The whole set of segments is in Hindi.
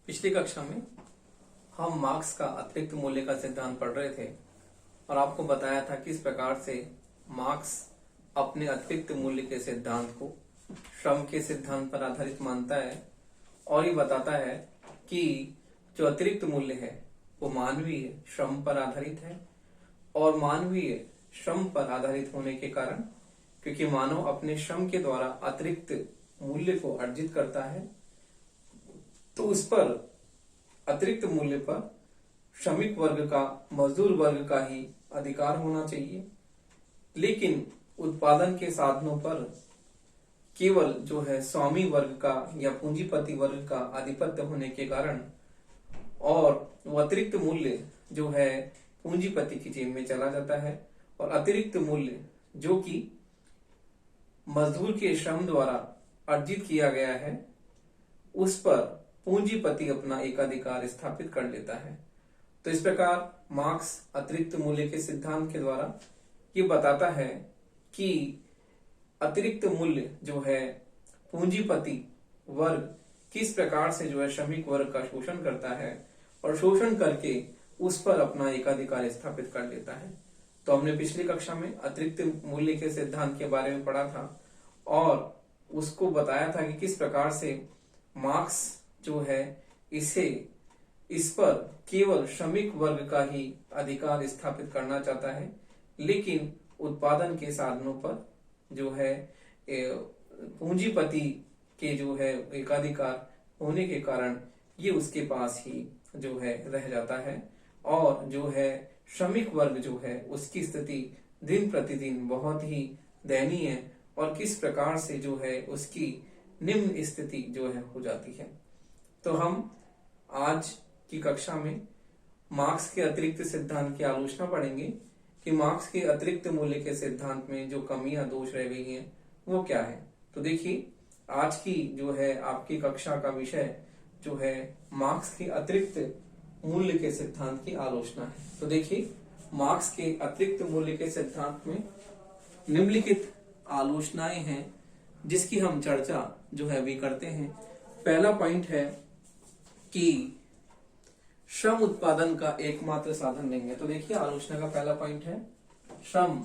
पिछली कक्षा में हम मार्क्स का अतिरिक्त मूल्य का सिद्धांत पढ़ रहे थे और आपको बताया था किस प्रकार से मार्क्स अपने अतिरिक्त मूल्य के सिद्धांत को श्रम के सिद्धांत पर आधारित मानता है और ये बताता है कि जो अतिरिक्त मूल्य है वो मानवीय श्रम पर आधारित है और मानवीय श्रम पर आधारित होने के कारण क्योंकि मानव अपने श्रम के द्वारा अतिरिक्त मूल्य को अर्जित करता है तो उस पर अतिरिक्त मूल्य पर श्रमिक वर्ग का मजदूर वर्ग का ही अधिकार होना चाहिए। लेकिन उत्पादन के साधनों पर केवल जो है स्वामी वर्ग का या पूंजीपति वर्ग का आधिपत्य होने के कारण और वो अतिरिक्त मूल्य जो है पूंजीपति की जेब में चला जाता है और अतिरिक्त मूल्य जो कि मजदूर के श्रम द्वारा अर्जित किया गया है उस पर पूंजीपति अपना एकाधिकार स्थापित कर लेता है। तो इस प्रकार मार्क्स अतिरिक्त मूल्य के सिद्धांत के द्वारा ये बताता है कि अतिरिक्त मूल्य जो है पूंजीपति वर्ग किस प्रकार से जो है श्रमिक वर्ग का शोषण करता है और शोषण करके उस पर अपना एकाधिकार स्थापित कर लेता है। तो हमने पिछली कक्षा में अतिरिक्त मूल्य के सिद्धांत के बारे में पढ़ा था और उसको बताया था कि किस प्रकार से मार्क्स जो है इस पर केवल श्रमिक वर्ग का ही अधिकार स्थापित करना चाहता है, लेकिन उत्पादन के साधनों पर जो है पूंजीपति के जो है एकाधिकार होने के कारण ये उसके पास ही जो है रह जाता है और जो है श्रमिक वर्ग जो है उसकी स्थिति दिन प्रतिदिन बहुत ही दयनीय है और किस प्रकार से जो है उसकी निम्न स्थिति जो है हो जाती है। तो हम आज की कक्षा में मार्क्स के अतिरिक्त सिद्धांत की आलोचना पढ़ेंगे कि मार्क्स के अतिरिक्त मूल्य के सिद्धांत में जो कमियां दोष रह गई हैं वो क्या है। तो देखिए आज की जो है आपकी कक्षा का विषय जो है मार्क्स के अतिरिक्त मूल्य के सिद्धांत की आलोचना है। तो देखिए मार्क्स के अतिरिक्त मूल्य के सिद्धांत में निम्नलिखित आलोचनाएं हैं जिसकी हम चर्चा जो है अभी करते हैं। पहला पॉइंट है कि श्रम उत्पादन का एकमात्र साधन नहीं है। तो देखिए आलोचना का पहला पॉइंट है श्रम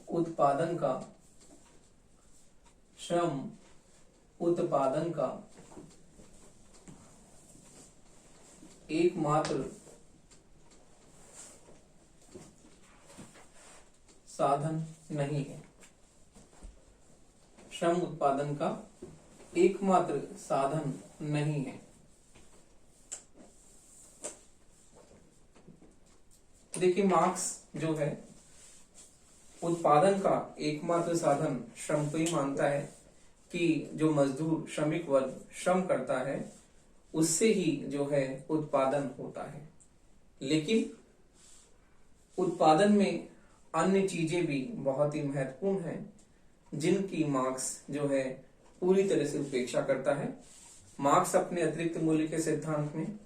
उत्पादन का एकमात्र साधन नहीं है। श्रम उत्पादन का एकमात्र साधन नहीं है। देखिए मार्क्स जो है उत्पादन का एकमात्र साधन श्रम को ही मानता है कि जो मजदूर श्रमिक वर्ग श्रम करता है उससे ही जो है उत्पादन होता है। लेकिन उत्पादन में अन्य चीजें भी बहुत ही महत्वपूर्ण हैं जिनकी मार्क्स जो है पूरी तरह से उपेक्षा करता है। मार्क्स अपने अतिरिक्त मूल्य के सिद्धांत में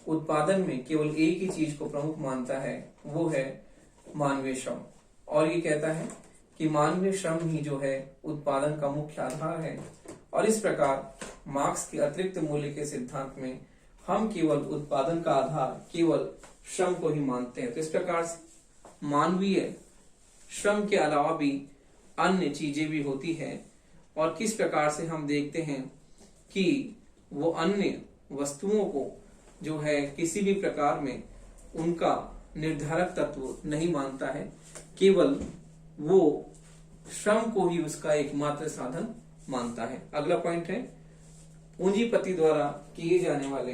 उत्पादन में केवल एक ही चीज को प्रमुख मानता है, वो है मानवीय श्रम, और ये कहता है कि मानवीय श्रम ही जो है उत्पादन का मुख्य आधार है। और इस प्रकार मार्क्स के अतिरिक्त मूल्य के सिद्धांत में हम केवल उत्पादन का आधार केवल श्रम को ही मानते हैं। तो इस प्रकार से मानवीय श्रम के अलावा भी अन्य चीजें भी होती है और किस प्रकार से हम देखते हैं कि वो अन्य वस्तुओं को जो है किसी भी प्रकार में उनका निर्धारक तत्व नहीं मानता है, केवल वो श्रम को ही उसका एकमात्र साधन मानता है। अगला पॉइंट है पूंजीपति द्वारा किए जाने वाले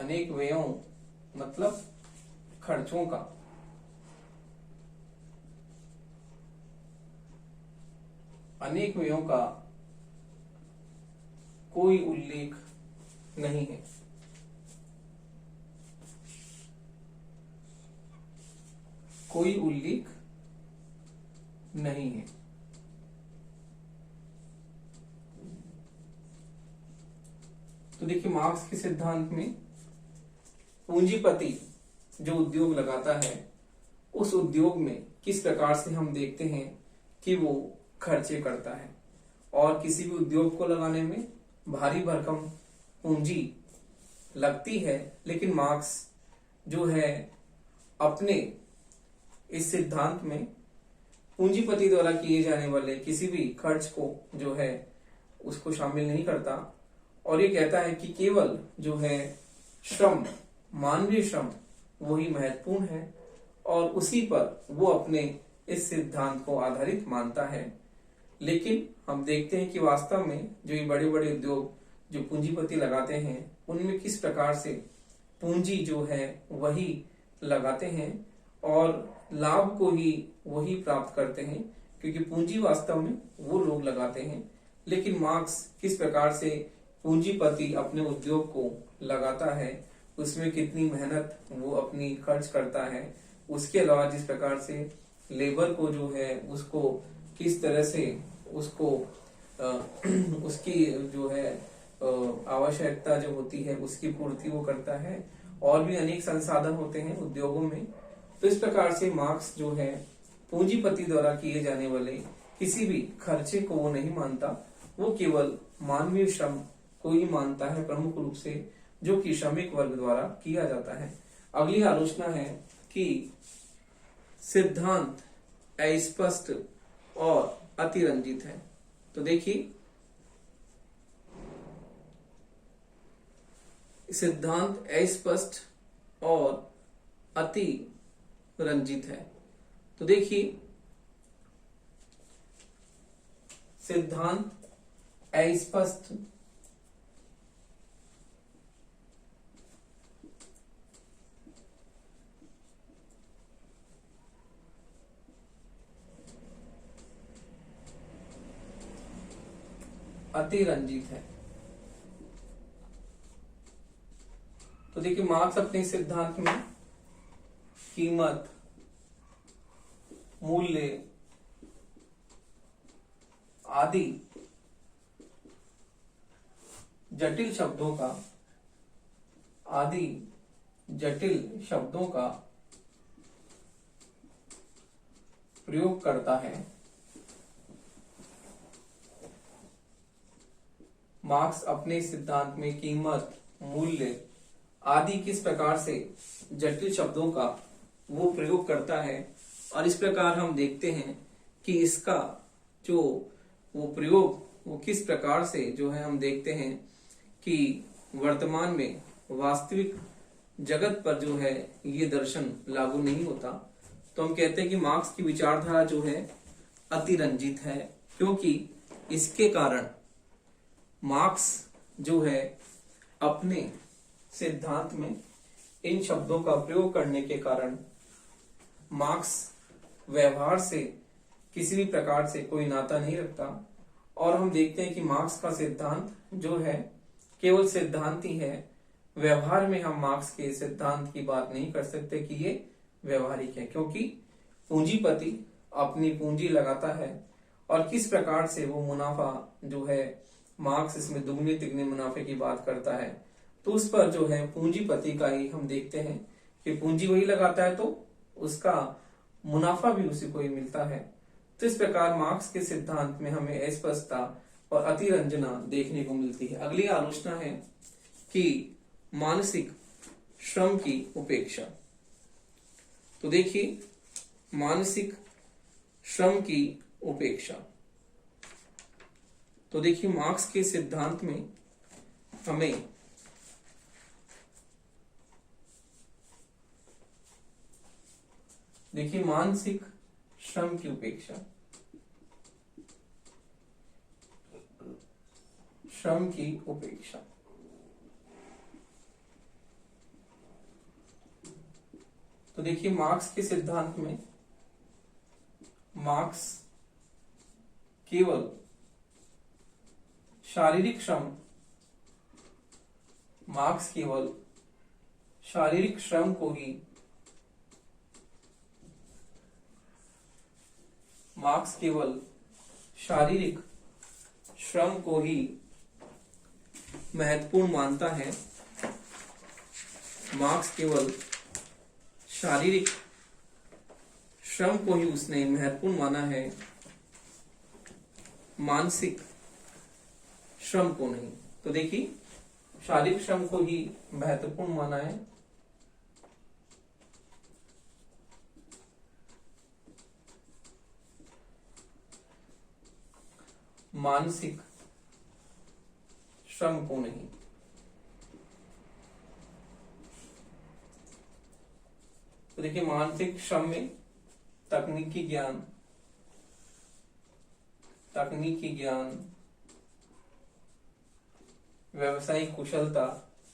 अनेक व्ययों मतलब खर्चों का कोई उल्लेख नहीं है। कोई उल्लेख नहीं है। तो देखिए मार्क्स के सिद्धांत में पूंजीपति जो उद्योग लगाता है उस उद्योग में किस प्रकार से हम देखते हैं कि वो खर्चे करता है, और किसी भी उद्योग को लगाने में भारी भरकम पूंजी लगती है, लेकिन मार्क्स जो है अपने इस सिद्धांत में पूंजीपति द्वारा किए जाने वाले किसी भी खर्च को जो है उसको शामिल नहीं करता, और ये कहता है कि केवल जो है श्रम, मानवीय श्रम वही महत्वपूर्ण है, और उसी पर वो अपने इस सिद्धांत को आधारित मानता है। लेकिन हम देखते हैं कि वास्तव में जो ये बड़े बड़े उद्योग जो पूंजीपति लगाते हैं उनमें किस प्रकार से पूंजी जो है वही लगाते हैं और लाभ को ही वही प्राप्त करते हैं, क्योंकि पूंजी वास्तव में वो लोग लगाते हैं। लेकिन मार्क्स किस प्रकार से पूंजीपति अपने उद्योग को लगाता है, उसमें कितनी मेहनत वो अपनी खर्च करता है, उसके अलावा जिस प्रकार से लेबर को जो है उसको किस तरह से उसको उसकी जो है आवश्यकता जो होती है उसकी पूर्ति वो करता है, और भी अनेक संसाधन होते हैं उद्योगों में। तो इस प्रकार से मार्क्स जो है पूंजीपति द्वारा किए जाने वाले किसी भी खर्चे को वो नहीं मानता, वो केवल मानवीय श्रम को ही मानता है प्रमुख रूप से, जो कि श्रमिक वर्ग द्वारा किया जाता है। अगली आलोचना है कि सिद्धांत अस्पष्ट और अतिरंजित है। तो देखिए सिद्धांत अस्पष्ट और अति रंजित है। तो देखिए सिद्धांत अस्पष्ट अतिरंजित है। तो देखिए मार्क्स अपने सिद्धांत में कीमत, मूल्य आदि जटिल शब्दों का प्रयोग करता है। मार्क्स अपने सिद्धांत में कीमत, मूल्य आदि किस प्रकार से जटिल शब्दों का वो प्रयोग करता है, और इस प्रकार हम देखते हैं कि इसका जो वो प्रयोग वो किस प्रकार से जो है हम देखते हैं कि वर्तमान में वास्तविक जगत पर जो है ये दर्शन लागू नहीं होता। तो हम कहते हैं कि मार्क्स की विचारधारा जो है अतिरंजित है, क्योंकि इसके कारण मार्क्स जो है अपने सिद्धांत में इन शब्दों का प्रयोग करने के कारण मार्क्स व्यवहार से किसी भी प्रकार से कोई नाता नहीं रखता, और हम देखते हैं कि मार्क्स का सिद्धांत जो है केवल सिद्धांत ही है। व्यवहार में हम मार्क्स के सिद्धांत की बात नहीं कर सकते कि ये व्यवहारिक है, क्योंकि पूंजीपति अपनी पूंजी लगाता है, और किस प्रकार से वो मुनाफा जो है मार्क्स इसमें दुगने तिगने मुनाफे की बात करता है, तो उस पर जो है पूंजीपति का ही हम देखते हैं कि पूंजी वही लगाता है तो उसका मुनाफा भी उसी को ही मिलता है। तो इस प्रकार मार्क्स के सिद्धांत में हमें अस्पष्टता और अतिरंजना देखने को मिलती है। अगली आलोचना है कि मानसिक श्रम की उपेक्षा। तो देखिए मानसिक श्रम की उपेक्षा। तो देखिए मार्क्स के सिद्धांत में हमें देखिए मानसिक श्रम की उपेक्षा, श्रम की उपेक्षा। तो देखिए मार्क्स के सिद्धांत में मार्क्स केवल शारीरिक श्रम, मार्क्स केवल शारीरिक श्रम को ही मार्क्स केवल शारीरिक श्रम को ही महत्वपूर्ण मानता है। मार्क्स केवल शारीरिक श्रम को ही उसने महत्वपूर्ण माना है, मानसिक श्रम को नहीं। तो देखिए, शारीरिक श्रम को ही महत्वपूर्ण माना है, मानसिक श्रम को नहीं। तो देखिए, मानसिक श्रम में तकनीकी ज्ञान, व्यावसायिक कुशलता,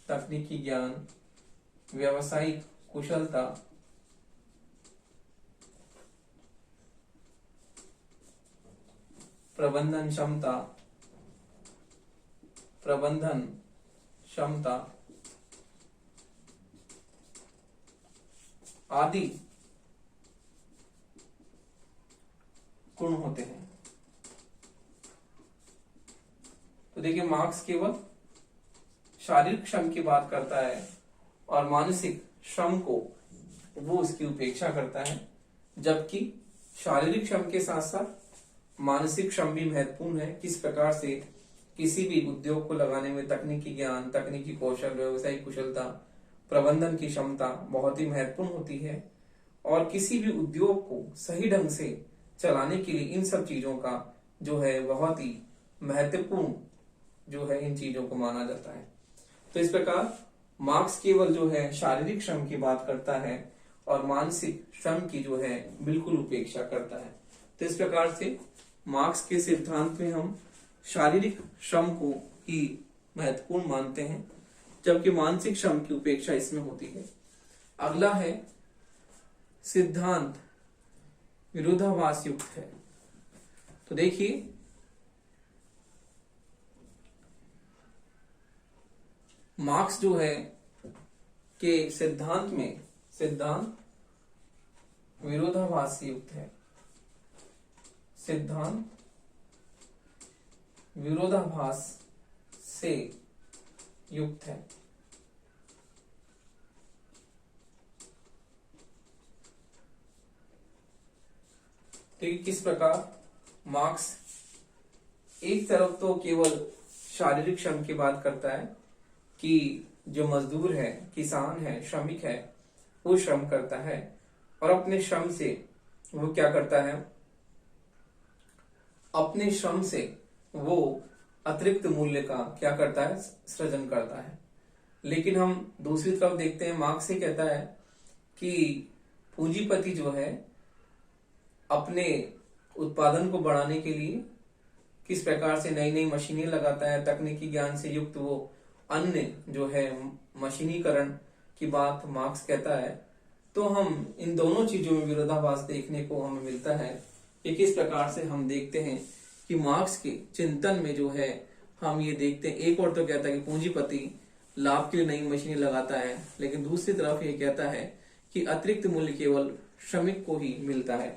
तकनीकी ज्ञान, व्यावसायिक कुशलता, प्रबंधन क्षमता आदि गुण होते हैं। तो देखिए, मार्क्स केवल शारीरिक श्रम की बात करता है और मानसिक श्रम को वो उसकी उपेक्षा करता है, जबकि शारीरिक श्रम के साथ साथ मानसिक श्रम भी महत्वपूर्ण है। किस प्रकार से किसी भी उद्योग को लगाने में तकनीकी ज्ञान, तकनीकी कौशल, व्यवसायिक कुशलता, प्रबंधन की क्षमता बहुत ही महत्वपूर्ण होती है, और किसी भी उद्योग को सही ढंग से चलाने के लिए इन सब चीजों का जो है बहुत ही महत्वपूर्ण जो है इन चीजों को माना जाता है। तो इस प्रकार मार्क्स केवल जो है शारीरिक श्रम की बात करता है और मानसिक श्रम की जो है बिल्कुल उपेक्षा करता है। तो इस प्रकार से मार्क्स के सिद्धांत में हम शारीरिक श्रम को ही महत्वपूर्ण मानते हैं, जबकि मानसिक श्रम की उपेक्षा इसमें होती है। अगला है सिद्धांत विरोधाभास युक्त है। तो देखिए, मार्क्स जो है के सिद्धांत में सिद्धांत विरोधाभास से युक्त है, सिद्धांत विरोधाभास से युक्त है। तो किस प्रकार मार्क्स एक तरफ तो केवल शारीरिक श्रम की बात करता है कि जो मजदूर है, किसान है, श्रमिक है, वो श्रम करता है और अपने श्रम से वो क्या करता है, अपने श्रम से वो अतिरिक्त मूल्य का क्या करता है, सृजन करता है। लेकिन हम दूसरी तरफ देखते हैं, मार्क्स ये कहता है कि पूंजीपति जो है अपने उत्पादन को बढ़ाने के लिए किस प्रकार से नई नई मशीनें लगाता है, तकनीकी ज्ञान से युक्त वो अन्य जो है मशीनीकरण की बात मार्क्स कहता है। तो हम इन दोनों चीजों में विरोधाभास देखने को हमें मिलता है कि किस प्रकार से हम देखते हैं कि मार्क्स के चिंतन में जो है हम ये देखते हैं, एक और तो कहता है कि पूंजीपति लाभ के लिए नई मशीनें लगाता है, लेकिन दूसरी तरफ ये कहता है कि अतिरिक्त मूल्य केवल श्रमिक को ही मिलता है।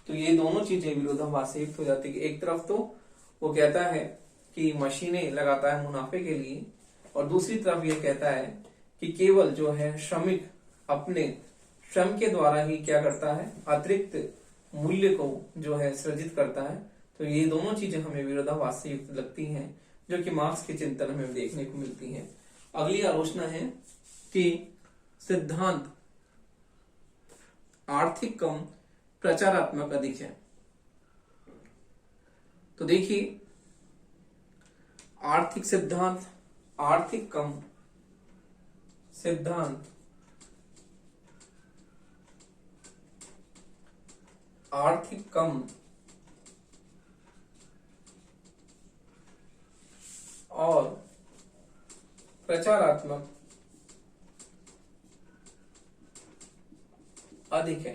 तो ये दोनों चीजें विरोधाभास से युक्त हो जाती है। एक तरफ तो वो कहता है कि मशीनें लगाता है मुनाफे के लिए, और दूसरी तरफ ये कहता है कि केवल जो है श्रमिक अपने श्रम के द्वारा ही क्या करता है, अतिरिक्त मूल्य को जो है सृजित करता है। तो ये दोनों चीजें हमें विरोधाभास से युक्त लगती हैं, जो कि मार्क्स के चिंतन में देखने को मिलती हैं। अगली आलोचना है कि सिद्धांत आर्थिक कम प्रचारात्मक अधिक है। तो देखिए, आर्थिक सिद्धांत आर्थिक कम सिद्धांत आर्थिक कम और प्रचारात्मक अधिक है।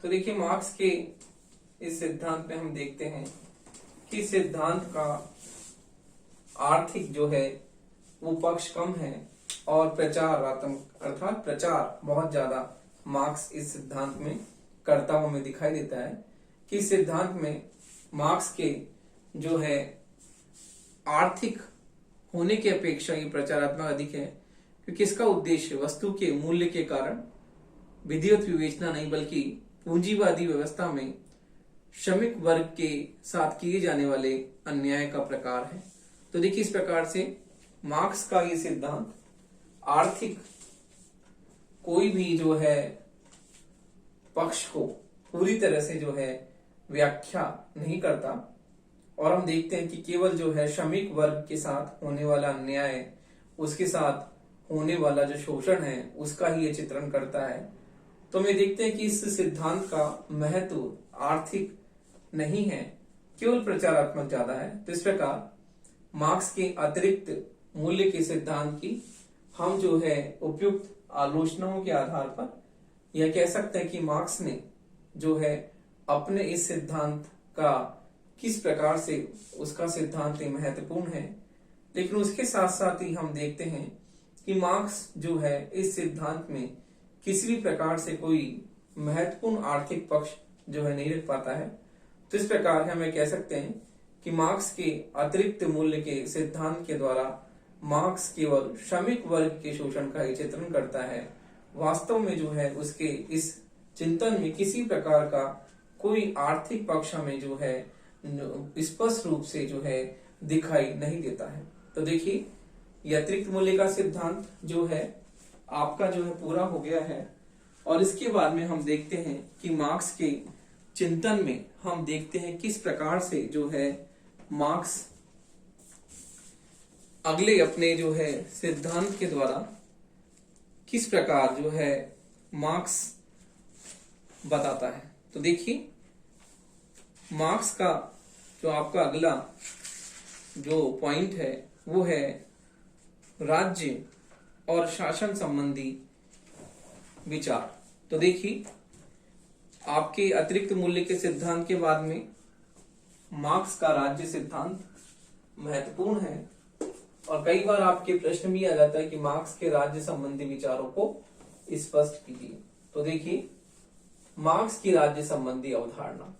तो देखिए, मार्क्स के इस सिद्धांत में हम देखते हैं कि सिद्धांत का आर्थिक जो है वो पक्ष कम है और प्रचारात्मक अर्थात प्रचार बहुत ज्यादा मार्क्स इस सिद्धांत में करता हुआ हमें दिखाई देता है कि सिद्धांत में मार्क्स के जो है आर्थिक होने की अपेक्षा ये प्रचारात्मक अधिक है, क्योंकि इसका उद्देश्य वस्तु के मूल्य के कारण विधिवत विवेचना नहीं बल्कि पूंजीवादी व्यवस्था में श्रमिक वर्ग के साथ किए जाने वाले अन्याय का प्रकार है। तो देखिए, इस प्रकार से मार्क्स का ये सिद्धांत आर्थिक कोई भी जो है पक्ष को पूरी तरह से जो है व्याख्या नहीं करता, और हम देखते हैं कि केवल जो है श्रमिक वर्ग के साथ होने वाला अन्याय, उसके साथ होने वाला जो शोषण है उसका ही ये चित्रण करता है। तो हमें देखते हैं कि इस सिद्धांत का महत्व आर्थिक नहीं है, केवल प्रचारात्मक ज्यादा है। तो इस प्रकार मार्क्स के अतिरिक्त मूल्य के सिद्धांत की हम जो है उपयुक्त आलोचनाओं के आधार पर यह कह सकते हैं कि मार्क्स ने जो है अपने इस सिद्धांत का किस प्रकार से उसका सिद्धांत महत्वपूर्ण है। लेकिन उसके साथ साथ ही हम देखते हैं कि मार्क्स जो है इस सिद्धांत में किसी भी प्रकार से कोई महत्वपूर्ण आर्थिक पक्ष जो है नहीं रख पाता है। तो इस प्रकार हमें कह सकते हैं कि मार्क्स के अतिरिक्त मूल्य के सिद्धांत के द्वारा मार्क्स केवल श्रमिक वर्ग के शोषण का ही चित्रण करता है। वास्तव में जो है उसके इस चिंतन में किसी प्रकार का कोई आर्थिक पक्ष हमें जो है स्पष्ट रूप से जो है दिखाई नहीं देता है। तो देखिए, ये अतिरिक्त मूल्य का सिद्धांत जो है आपका जो है पूरा हो गया है, और इसके बाद में हम देखते हैं कि मार्क्स के चिंतन में हम देखते हैं किस प्रकार से जो है मार्क्स अगले अपने जो है सिद्धांत के द्वारा किस प्रकार जो है मार्क्स बताता है। तो देखिए, मार्क्स का जो आपका अगला जो पॉइंट है वो है राज्य और शासन संबंधी विचार। तो देखिए, आपके अतिरिक्त मूल्य के सिद्धांत के बाद में मार्क्स का राज्य सिद्धांत महत्वपूर्ण है, और कई बार आपके प्रश्न भी आ जाता है कि मार्क्स के राज्य संबंधी विचारों को स्पष्ट कीजिए। तो देखिए, मार्क्स की राज्य संबंधी अवधारणा।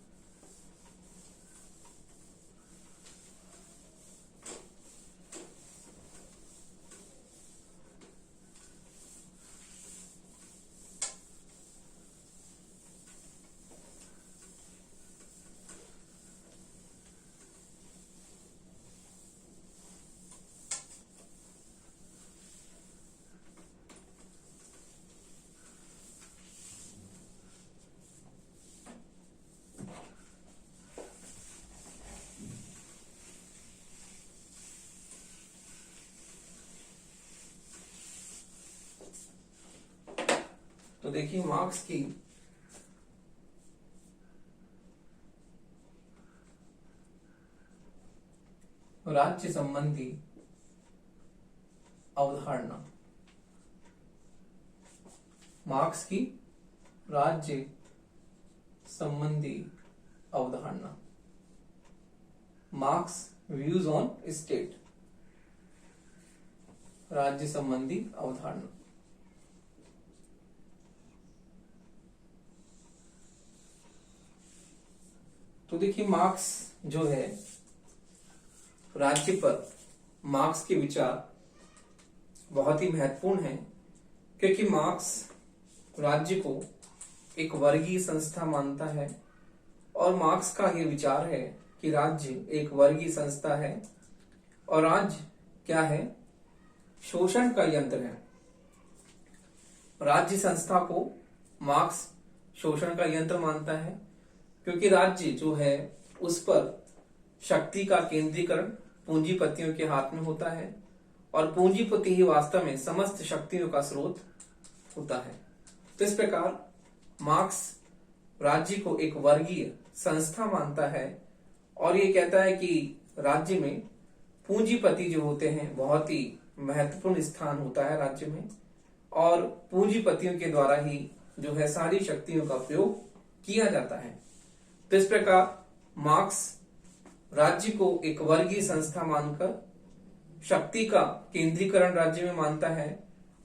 तो देखिए, मार्क्स की राज्य संबंधी अवधारणा। मार्क्स की राज्य संबंधी अवधारणा। Marks views on state. राज्य संबंधी अवधारणा। तो देखिए, मार्क्स जो है राज्य पर मार्क्स के विचार बहुत ही महत्वपूर्ण है, क्योंकि मार्क्स राज्य को एक वर्गीय संस्था मानता है, और मार्क्स का ये विचार है कि राज्य एक वर्गीय संस्था है, और राज्य क्या है? शोषण का यंत्र है। राज्य संस्था को मार्क्स शोषण का यंत्र मानता है, क्योंकि राज्य जो है उस पर शक्ति का केंद्रीकरण पूंजीपतियों के हाथ में होता है, और पूंजीपति ही वास्तव में समस्त शक्तियों का स्रोत होता है। तो इस प्रकार मार्क्स राज्य को एक वर्गीय संस्था मानता है, और ये कहता है कि राज्य में पूंजीपति जो होते हैं बहुत ही महत्वपूर्ण स्थान होता है राज्य में, और पूंजीपतियों के द्वारा ही जो है सारी शक्तियों का प्रयोग किया जाता है। तो इस प्रकार मार्क्स राज्य को एक वर्गीय संस्था मानकर शक्ति का केंद्रीकरण राज्य में मानता है,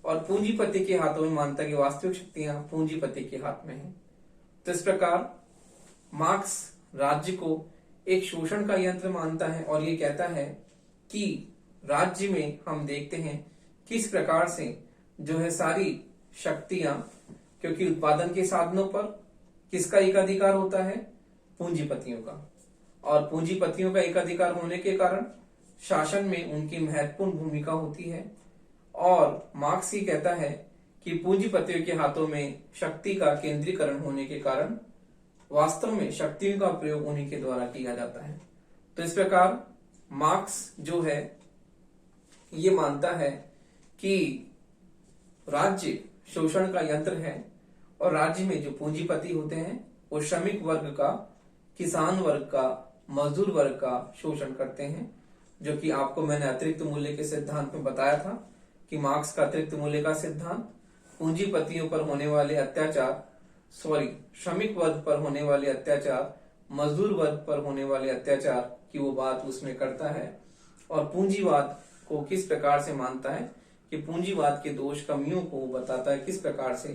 और पूंजीपति के हाथों में मानता है कि वास्तविक शक्तियां पूंजीपति के हाथ में है। तो इस प्रकार मार्क्स राज्य को एक शोषण का यंत्र मानता है और ये कहता है कि राज्य में हम देखते हैं किस प्रकार से जो है सारी शक्तियां, क्योंकि उत्पादन के साधनों पर किसका एकाधिकार होता है, पूंजीपतियों का, और पूंजीपतियों का एकाधिकार होने के कारण शासन में उनकी महत्वपूर्ण भूमिका होती है। और मार्क्स ही कहता है कि पूंजीपतियों के हाथों में शक्ति का केंद्रीकरण होने के कारण वास्तव में शक्तियों का प्रयोग उन्हीं के द्वारा किया जाता है। तो इस प्रकार मार्क्स जो है ये मानता है कि राज्य शोषण का यंत्र है और राज्य में जो पूंजीपति होते हैं वो श्रमिक वर्ग का, किसान वर्ग का, मजदूर वर्ग का शोषण करते हैं, जो कि आपको मैंने अतिरिक्त मूल्य के सिद्धांत में बताया था कि मार्क्स का अतिरिक्त मूल्य का सिद्धांत पूंजीपतियों पर होने वाले अत्याचार, श्रमिक वर्ग पर होने वाले अत्याचार, मजदूर वर्ग पर होने वाले अत्याचार की वो बात उसमें करता है और पूंजीवाद को किस प्रकार से मानता है कि पूंजीवाद के दोष कमियों को बताता है, किस प्रकार से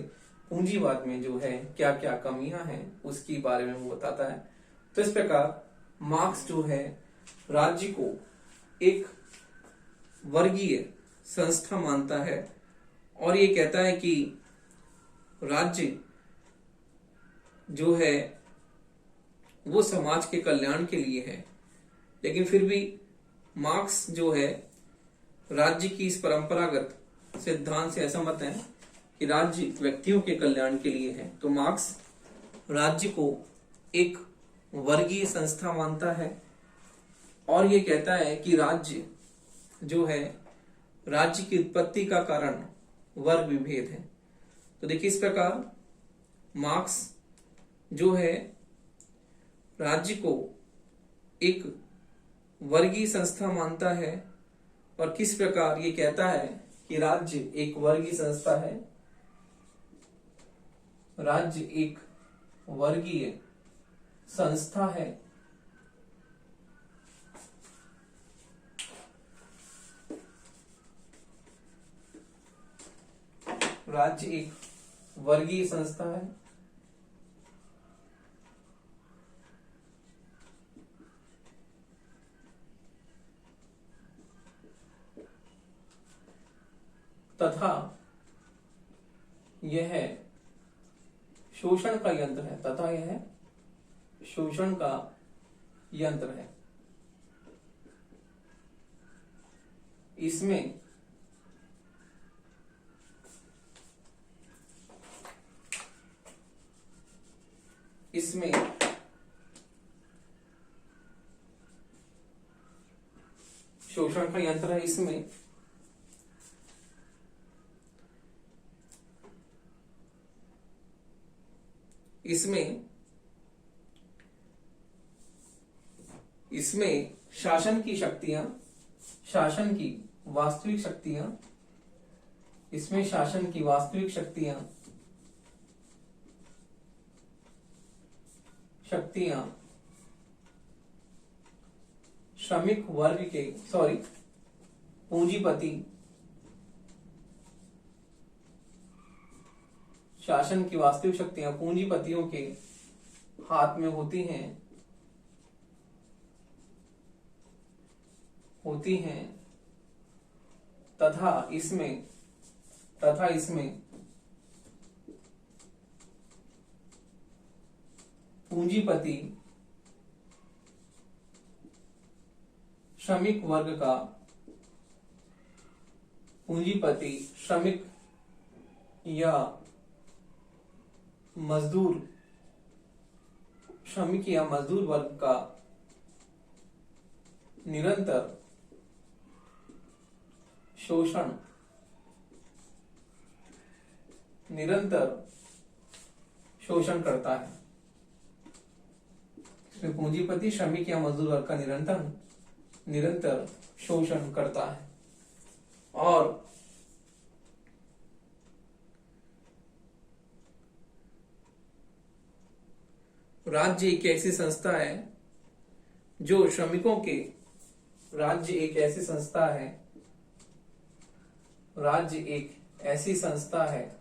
पूंजीवाद में जो है क्या क्या कमियां हैं उसकी बारे में वो बताता है। तो इस प्रकार मार्क्स जो है राज्य को एक वर्गीय संस्था मानता है और ये कहता है कि राज्य जो है वो समाज के कल्याण के लिए है, लेकिन फिर भी मार्क्स जो है राज्य की इस परंपरागत सिद्धांत से असहमत है कि राज्य व्यक्तियों के कल्याण के लिए है। तो मार्क्स राज्य को एक वर्गीय संस्था मानता है और ये कहता है कि राज्य जो है, राज्य की उत्पत्ति का कारण वर्ग विभेद है। तो देखिए इस प्रकार मार्क्स जो है राज्य को एक वर्गीय संस्था मानता है और किस प्रकार ये कहता है कि राज्य एक वर्गीय संस्था है, राज्य एक वर्गीय संस्था है राज्य एक वर्गीय संस्था है तथा यह शोषण का यंत्र है, तथा यह शोषण का यंत्र है। इसमें शोषण का यंत्र है, इसमें शासन की शक्तियां, शासन की वास्तविक शक्तियां, इसमें शासन की वास्तविक शक्तियां श्रमिक वर्ग के पूंजीपति, शासन की वास्तविक शक्तियां पूंजीपतियों के हाथ में होती हैं तथा इसमें पूंजीपति श्रमिक वर्ग का, पूंजीपति श्रमिक या मजदूर, श्रमिक या मजदूर वर्ग का निरंतर शोषण करता है। इसमें पूंजीपति श्रमिक या मजदूर वर्ग का निरंतर शोषण करता है। और राज्य एक ऐसी संस्था है जो श्रमिकों के, राज्य एक ऐसी संस्था है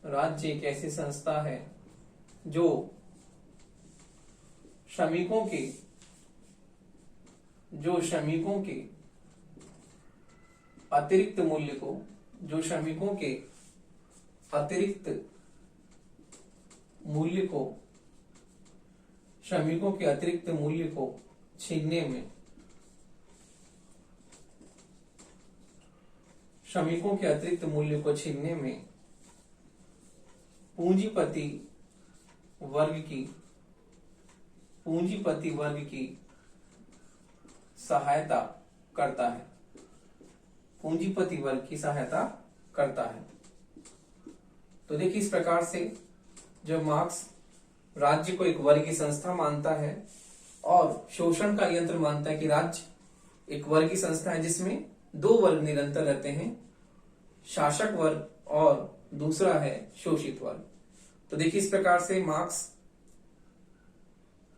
राज्य एक ऐसी संस्था है जो श्रमिकों के अतिरिक्त मूल्य को श्रमिकों के अतिरिक्त मूल्य को छीनने में पूंजीपति वर्ग की सहायता करता है। तो देखिए, इस प्रकार से जब मार्क्स राज्य को एक वर्गीय संस्था मानता है और शोषण का यंत्र मानता है कि राज्य एक वर्गीय संस्था है जिसमें दो वर्ग निरंतर रहते हैं, शासक वर्ग और दूसरा है शोषित वर्ग। तो देखिए, इस प्रकार से मार्क्स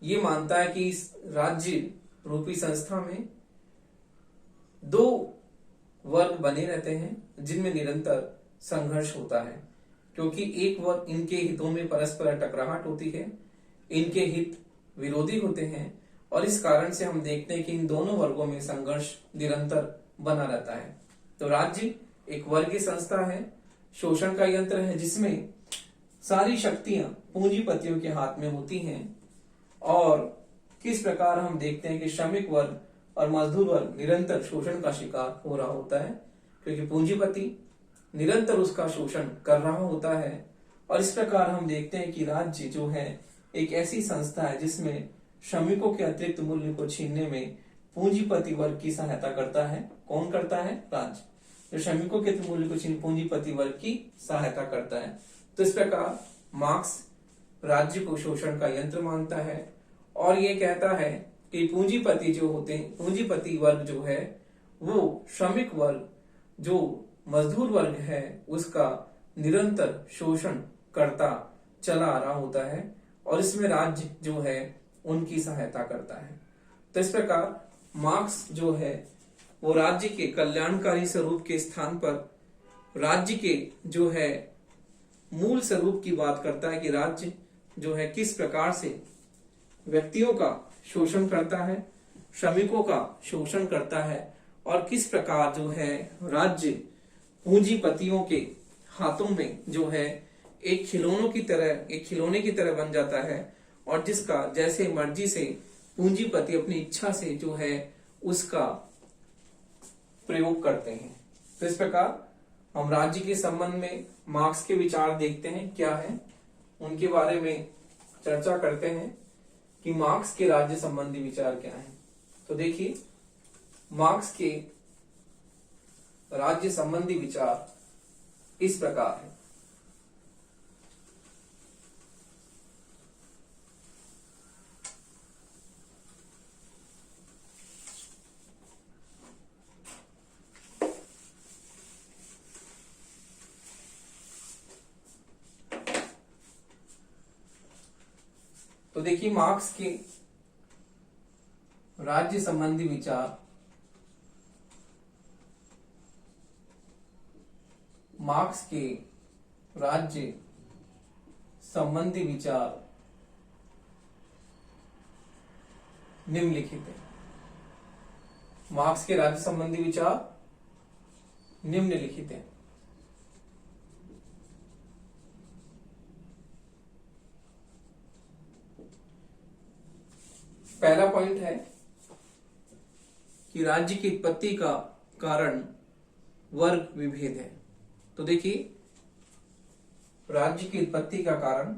ये मानता है कि इस राज्य रूपी संस्था में दो वर्ग बने रहते हैं जिनमें निरंतर संघर्ष होता है, क्योंकि एक वर्ग इनके हितों में परस्पर टकराहट होती है, इनके हित विरोधी होते हैं और इस कारण से हम देखते हैं कि इन दोनों वर्गों में संघर्ष निरंतर बना रहता है। तो राज्य एक वर्गीय संस्था है, शोषण का यंत्र है जिसमें सारी शक्तियां पूंजीपतियों के हाथ में होती हैं और किस प्रकार हम देखते हैं कि श्रमिक वर्ग और मजदूर वर्ग निरंतर शोषण का शिकार हो रहा होता है, क्योंकि पूंजीपति निरंतर उसका शोषण कर रहा होता है। और इस प्रकार हम देखते हैं कि राज्य जो है एक ऐसी संस्था है जिसमें श्रमिकों के अतिरिक्त मूल्य को छीनने में पूंजीपति वर्ग की सहायता करता है। कौन करता है? राज्य, जो श्रमिकों के मूल्य को छीन पूंजीपति वर्ग की सहायता करता है। तो इस प्रकार मार्क्स राज्य को शोषण का यंत्र मानता है और ये कहता है कि पूंजीपति वर्ग जो है वो श्रमिक वर्ग जो मजदूर वर्ग है उसका निरंतर शोषण करता चला आ रहा होता है और इसमें राज्य जो है उनकी सहायता करता है। तो इस प्रकार मार्क्स जो है वो राज्य के कल्याणकारी स्वरूप के स्थान पर राज्य के जो है मूल स्वरूप की बात करता है कि राज्य जो है किस प्रकार से व्यक्तियों का शोषण करता है, श्रमिकों का शोषण करता है और किस प्रकार जो है राज्य पूंजीपतियों के हाथों में जो है एक खिलौने की तरह बन जाता है और जिसका जैसे मर्जी से पूंजीपति अपनी इच्छा से जो है उसका प्रयोग करते हैं। तो इस प्रकार हम राज्य के संबंध में मार्क्स के विचार देखते हैं क्या है, उनके बारे में चर्चा करते हैं कि मार्क्स के राज्य संबंधी विचार क्या है। तो देखिए, मार्क्स के राज्य संबंधी विचार इस प्रकार है। तो देखिए, मार्क्स के राज्य संबंधी विचार निम्नलिखित है। मार्क्स के राज्य संबंधी विचार निम्नलिखित है। पहला पॉइंट है कि राज्य की उत्पत्ति का कारण वर्ग विभेद है। तो देखिए, राज्य की उत्पत्ति का कारण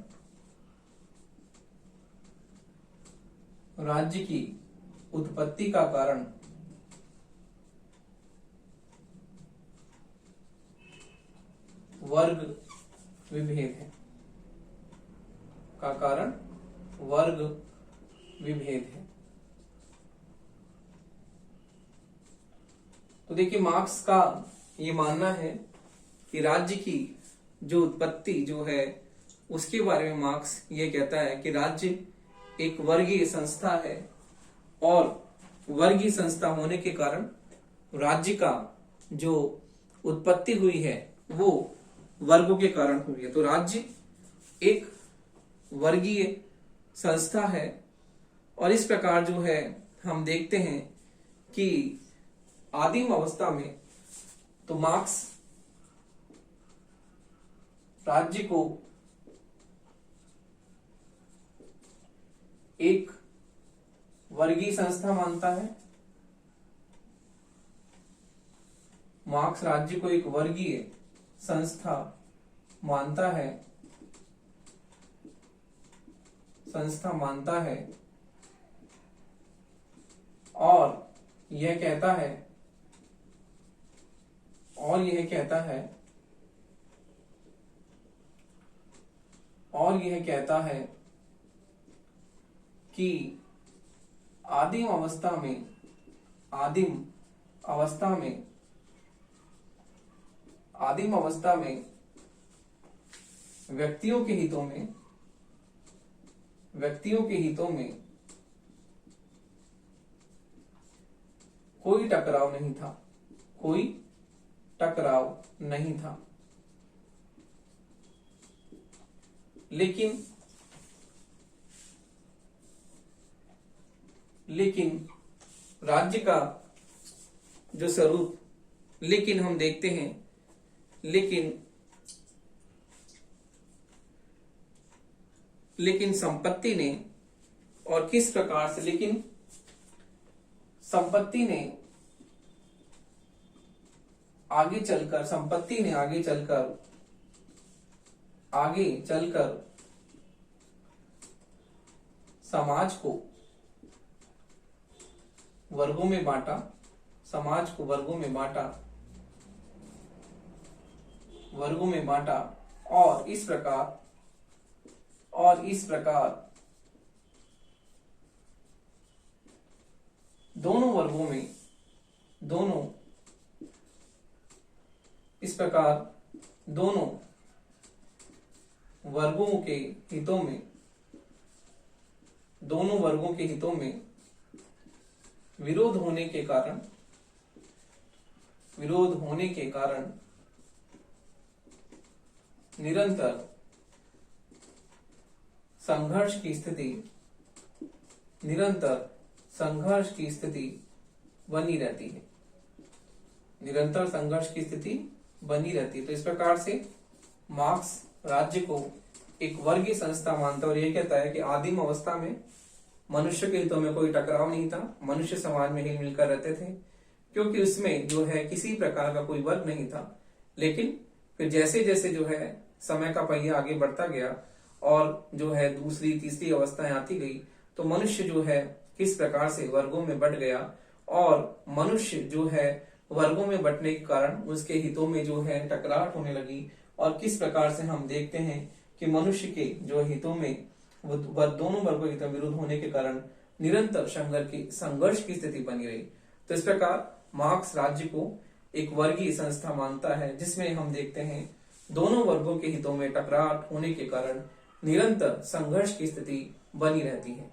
वर्ग विभेद है। तो देखिए, मार्क्स का ये मानना है कि राज्य की जो उत्पत्ति जो है उसके बारे में मार्क्स ये कहता है कि राज्य एक वर्गीय संस्था है और वर्गीय संस्था होने के कारण राज्य का जो उत्पत्ति हुई है वो वर्गों के कारण हुई है। तो राज्य एक वर्गीय संस्था है और इस प्रकार जो है हम देखते हैं कि आदिम अवस्था में तो मार्क्स राज्य को एक वर्गीय संस्था मानता है। मार्क्स राज्य को एक वर्गीय संस्था मानता है, और यह कहता है कि आदिम अवस्था में व्यक्तियों के हितों में कोई टकराव नहीं था, लेकिन राज्य का जो स्वरूप, लेकिन हम देखते हैं, लेकिन संपत्ति ने, और किस प्रकार से, लेकिन संपत्ति ने आगे चलकर समाज को वर्गों में बांटा और इस प्रकार दोनों वर्गों के हितों में विरोध होने के कारण निरंतर संघर्ष की स्थिति बनी रहती है। तो इस प्रकार से मार्क्स राज्य को एक वर्गीय संस्था मानता है और यह कहता है कि आदिम अवस्था में मनुष्य के हितों में कोई टकराव नहीं था, मनुष्य समाज में ही मिलकर रहते थे, क्योंकि उसमें जो है किसी प्रकार का कोई वर्ग नहीं था। लेकिन फिर जैसे जैसे जो है समय का पहिया आगे बढ़ता गया और जो है दूसरी तीसरी अवस्थाएं आती गई, तो मनुष्य जो है किस प्रकार से वर्गों में बंट गया और मनुष्य जो है वर्गों में बंटने के कारण उसके हितों में जो है टकराहट होने लगी, और किस प्रकार से हम देखते हैं कि मनुष्य के जो हितों में दोनों वर्गों के हितों में विरोध होने के कारण निरंतर संघर्ष की स्थिति बनी रही। तो इस प्रकार मार्क्स राज्य को एक वर्गीय संस्था मानता है, जिसमें हम देखते हैं दोनों वर्गों के हितों में टकराव होने के कारण निरंतर संघर्ष की स्थिति बनी रहती है।